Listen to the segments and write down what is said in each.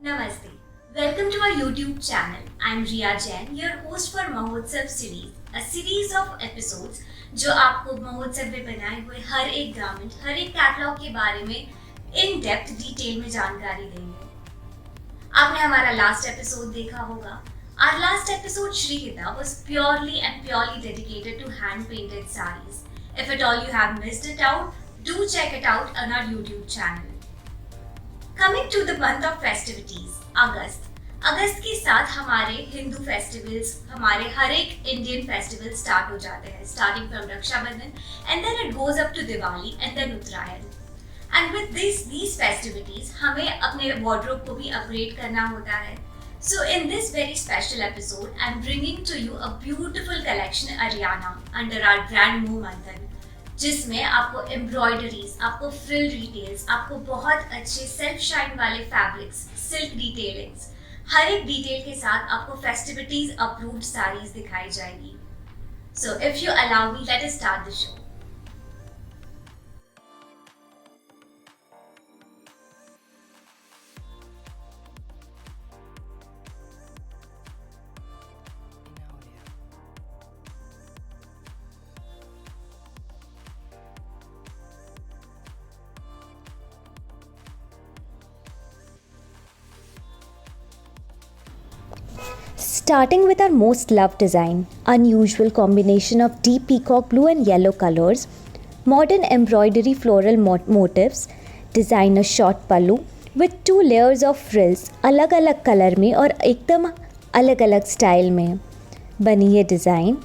Namaste. Welcome to our YouTube channel. I'm Riya Jain, your host for Mahotsav series, a series of episodes जो आपको महोत्सव में बनाए हुए हर एक गारमेंट, हर एक कैटलॉग के बारे में इन डेप्थ डिटेल में जानकारी देंगे। आपने हमारा लास्ट एपिसोड देखा होगा। Our last episode Shrihita was purely dedicated to hand painted sarees. If at all you have missed it out, do check it out on our YouTube channel. Coming to the month of festivities, अगस्त के साथ हमारे Hindu festivals, हमारे हर एक Indian festival start हो जाते हैं, starting from Rakshabandhan and then it goes up to Diwali and then Uttarayan. And with these festivities हमें अपने वार्डरोब को भी अपग्रेड करना होता है। So in this very special episode, I'm bringing to you a beautiful collection Ariana under our brand Moh Manthan, जिसमें आपको embroideries, आपको फ्रिल डिटेल्स, आपको बहुत अच्छे सेल्फ शाइन वाले फैब्रिक्स, सिल्क डिटेलिंग्स, हर एक डिटेल के साथ आपको फेस्टिविटीज अप्रूव्ड साड़ीज दिखाई जाएगी। So if you allow me, let us start the show. Starting with our most loved design, unusual combination of deep peacock blue and yellow colors, modern embroidery floral motifs, designer short pallu with 2 layers of frills अलग अलग colour में और एकदम अलग अलग style में बनी ये डिज़ाइन।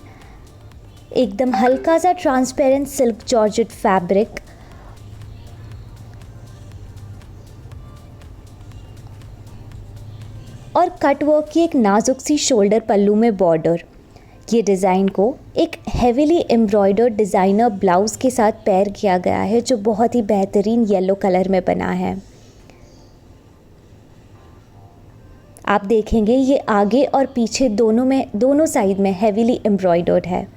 एकदम हल्का सा ट्रांसपेरेंट सिल्क जॉर्जेट फैब्रिक और कट वर्क की एक नाजुक सी शोल्डर पल्लू में बॉर्डर। ये डिज़ाइन को एक हेवीली एम्ब्रॉयडर्ड डिज़ाइनर ब्लाउज़ के साथ पेयर किया गया है जो बहुत ही बेहतरीन येलो कलर में बना है। आप देखेंगे ये आगे और पीछे दोनों साइड में हेवीली एम्ब्रॉयडर्ड है।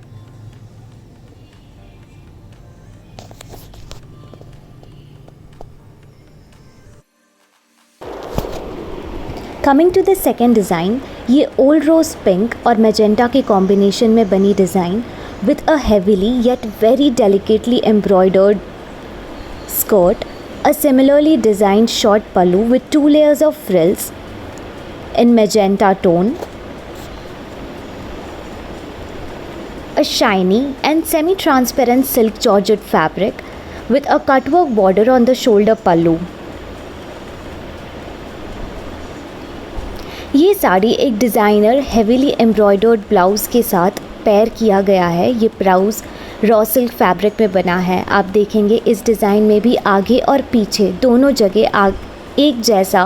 Coming to the second design, ये ओल्ड रोज़ पिंक और मैजेंटा के कॉम्बिनेशन में बनी design with a heavily yet very delicately embroidered skirt, a similarly designed short pallu with 2 layers of frills in magenta tone, a shiny and semi-transparent silk georgette fabric with a cutwork border on the shoulder pallu. ये साड़ी एक designer heavily embroidered blouse के साथ pair किया गया है। ये blouse raw silk fabric में बना है। आप देखेंगे इस डिज़ाइन में भी आगे और पीछे दोनों जगह एक जैसा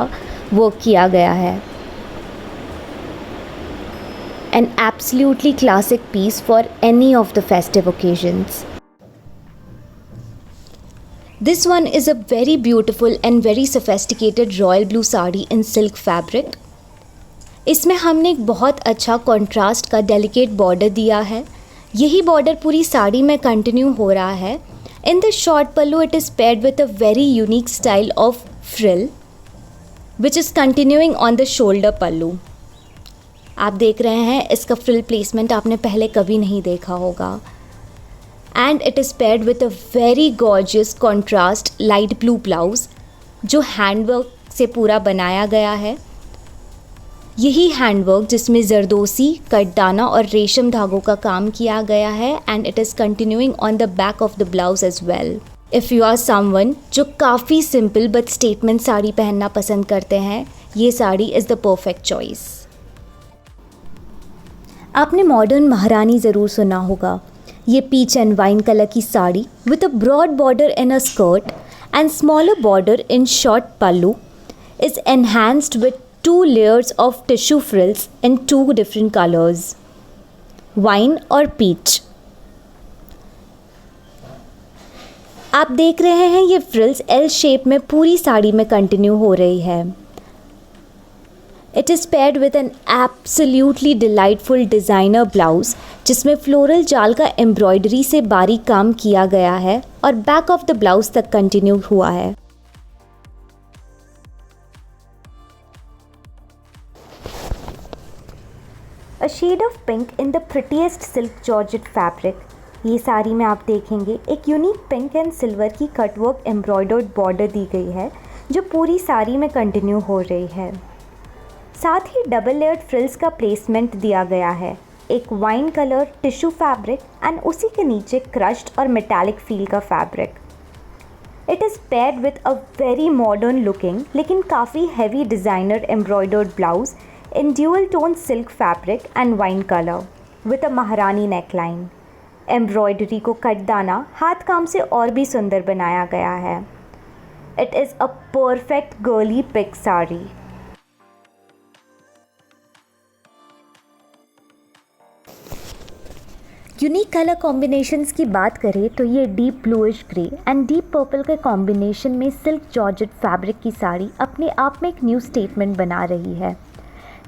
वर्क किया गया है। An absolutely classic piece for any of the festive occasions. This one is a very beautiful and very sophisticated royal blue sari in silk fabric. इसमें हमने एक बहुत अच्छा कॉन्ट्रास्ट का डेलिकेट बॉर्डर दिया है। यही बॉर्डर पूरी साड़ी में कंटिन्यू हो रहा है। In the short pallu it is paired with a very unique style of frill which is continuing on the shoulder pallu. आप देख रहे हैं इसका फ्रिल प्लेसमेंट आपने पहले कभी नहीं देखा होगा। And it is paired with a very gorgeous contrast light blue blouse जो हैंडवर्क से पूरा बनाया गया है। यही हैंडवर्क जिसमें जरदोसी, कटदाना और रेशम धागों का काम किया गया है and it is continuing on the back of the blouse as well. If you are someone जो काफ़ी सिंपल बट स्टेटमेंट साड़ी पहनना पसंद करते हैं, ये sari is the perfect choice. आपने मॉडर्न महारानी ज़रूर सुना होगा। ये पीच एंड वाइन कलर की sari with a broad border in a skirt and smaller border in short pallu is enhanced with 2 layers of tissue frills in 2 different colors, wine और peach। आप देख रहे हैं ये फ्रिल्स L शेप में पूरी साड़ी में कंटिन्यू हो रही है। It is paired with an absolutely delightful designer blouse जिसमें फ्लोरल जाल का एम्ब्रॉयडरी से बारीक काम किया गया है और बैक ऑफ द ब्लाउज तक कंटिन्यू हुआ है। A shade of pink in the prettiest silk georgette fabric. ये साड़ी में आप देखेंगे एक यूनिक पिंक एंड सिल्वर की कटवर्क एम्ब्रॉयडर्ड बॉर्डर दी गई है जो पूरी साड़ी में कंटिन्यू हो रही है। साथ ही डबल लेयर्ड फ्रिल्स का प्लेसमेंट दिया गया है, एक wine colour tissue fabric and उसी के नीचे क्रश्ड और मेटालिक फील का fabric. It is paired with a very modern looking लेकिन काफ़ी heavy designer embroidered blouse in dual tone silk fabric and wine colour with a महारानी neckline. Embroidery को कटदाना हाथ काम से और भी सुंदर बनाया गया है। It is a perfect girly pick sari. Unique colour combinations की बात करें तो ये deep bluish grey and deep purple के कॉम्बिनेशन में सिल्क जॉर्जेट फैब्रिक की साड़ी अपने आप में एक न्यू स्टेटमेंट बना रही है।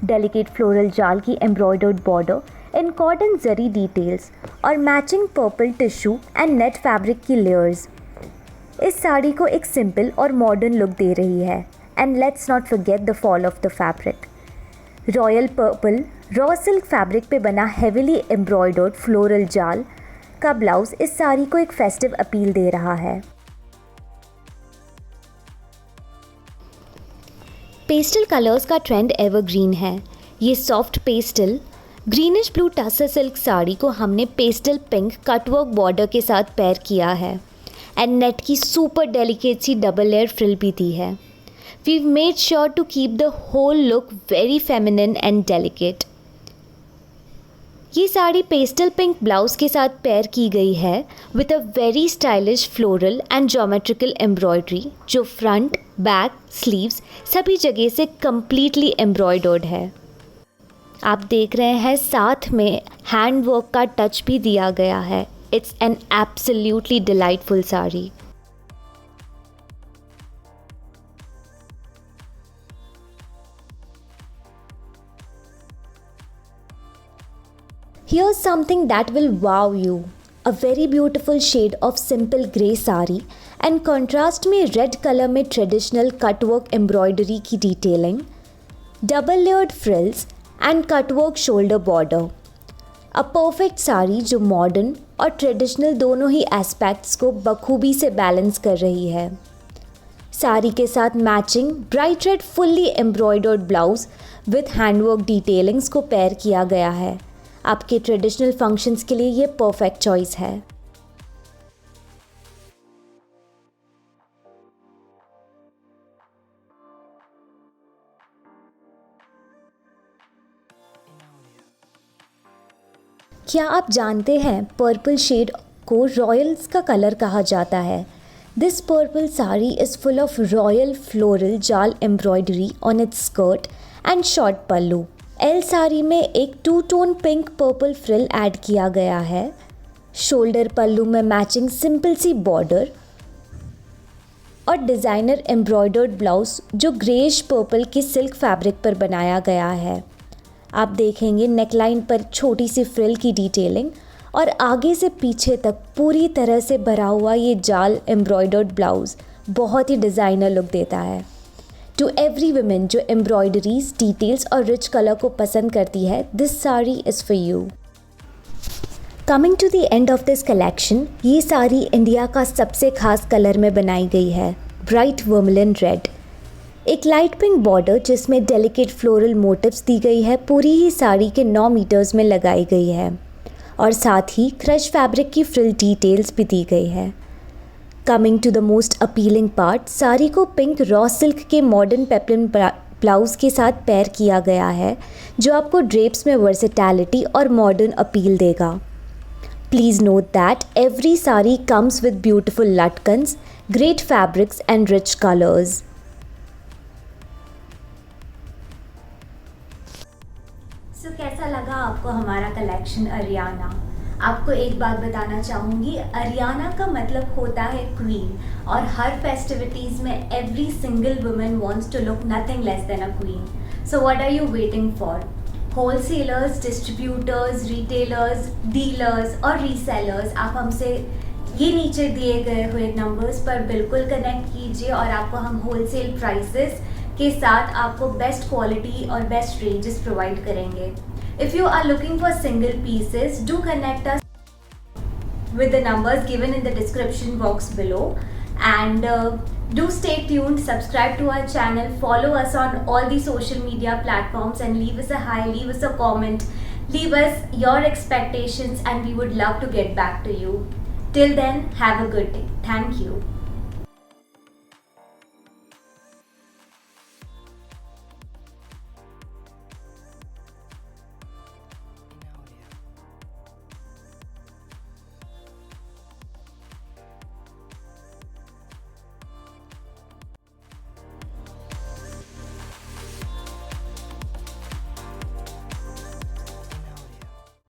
डेलिकेट फ्लोरल जाल की embroidered border in cotton zari details और matching purple tissue and net fabric की लेयर्स इस साड़ी को एक सिंपल और मॉडर्न लुक दे रही है। And let's not forget the fall of the fabric. Royal purple raw silk fabric पे बना हेविली एम्ब्रॉयडर्ड फ्लोरल जाल का ब्लाउज इस साड़ी को एक फेस्टिव अपील दे रहा है। पेस्टल कलर्स का ट्रेंड एवरग्रीन है। ये soft pastel greenish blue tussar silk sari को हमने पेस्टल पिंक कटवर्क बॉर्डर के साथ पेयर किया है एंड नेट की सुपर डेलिकेट सी डबल लेयर फ्रिल भी दी है। We've made sure to keep the whole look very feminine and delicate. ये साड़ी पेस्टल पिंक ब्लाउज के साथ पेयर की गई है with a very stylish floral and geometrical embroidery जो फ्रंट, बैक, स्लीव्स सभी जगह से कम्प्लीटली एम्ब्रॉयडर्ड है। आप देख रहे हैं साथ में हैंड वर्क का टच भी दिया गया है। It's an absolutely delightful sari. Here's something that will wow you. A very beautiful shade of simple grey sari and contrast में red color में traditional cutwork embroidery की detailing, double layered frills and cutwork shoulder border. A perfect sari जो modern और traditional दोनों ही aspects को बखूबी से balance कर रही है। साड़ी के साथ matching bright red fully embroidered blouse with handwork detailings को पेयर किया गया है। आपके ट्रेडिशनल फंक्शंस के लिए ये परफेक्ट चॉइस है। क्या आप जानते हैं पर्पल शेड को रॉयल्स का कलर कहा जाता है? This purple sari is full of royal floral jaal embroidery on its skirt and short pallu. एल साड़ी में एक two tone pink purple frill add किया गया है। शोल्डर पल्लू में मैचिंग सिंपल सी बॉर्डर और डिज़ाइनर एम्ब्रॉयडर्ड ब्लाउज जो ग्रेश पर्पल की सिल्क फैब्रिक पर बनाया गया है। आप देखेंगे नेकलाइन पर छोटी सी फ्रिल की डिटेलिंग और आगे से पीछे तक पूरी तरह से भरा हुआ ये जाल एम्ब्रॉयडर्ड ब्लाउज बहुत ही डिज़ाइनर लुक देता है। टू एवरी वुमेन जो एम्ब्रॉयडरीज, डिटेल्स और रिच कलर को पसंद करती है, this sari is for you. Coming to the end of this collection, ये साड़ी इंडिया का सबसे खास कलर में बनाई गई है, ब्राइट वर्मलिन रेड। एक लाइट पिंक बॉर्डर जिसमें डेलिकेट फ्लोरल मोटिव्स दी गई है पूरी ही साड़ी के 9 मीटर्स में लगाई गई है और साथ ही क्रश फैब्रिक की फ्रिल डिटेल्स भी दी गई है। Coming to the most appealing part, sari को पिंक रॉ सिल्क के मॉडर्न पेप्लिन ब्लाउज के साथ पेयर किया गया है जो आपको ड्रेप्स में वर्सेटैलिटी और मॉडर्न अपील देगा। Please note that every sari comes with beautiful latkans, great fabrics and rich colours. So कैसा लगा आपको हमारा कलेक्शन अरियाना? आपको एक बात बताना चाहूँगी, अरियाना का मतलब होता है क्वीन और हर फेस्टिविटीज़ में every single woman wants to look nothing less than a queen. So what are you waiting for? Wholesalers, distributors, retailers, dealers और रीसेलर्स, आप हमसे ये नीचे दिए गए हुए नंबर्स पर बिल्कुल कनेक्ट कीजिए और आपको हम होलसेल प्राइसेस के साथ आपको बेस्ट क्वालिटी और बेस्ट रेंजेस प्रोवाइड करेंगे। If you are looking for single pieces, do connect us with the numbers given in the description box below. And do stay tuned, subscribe to our channel, follow us on all the social media platforms, and leave us a hi, leave us a comment, leave us your expectations, and we would love to get back to you. Till then, have a good day. Thank you.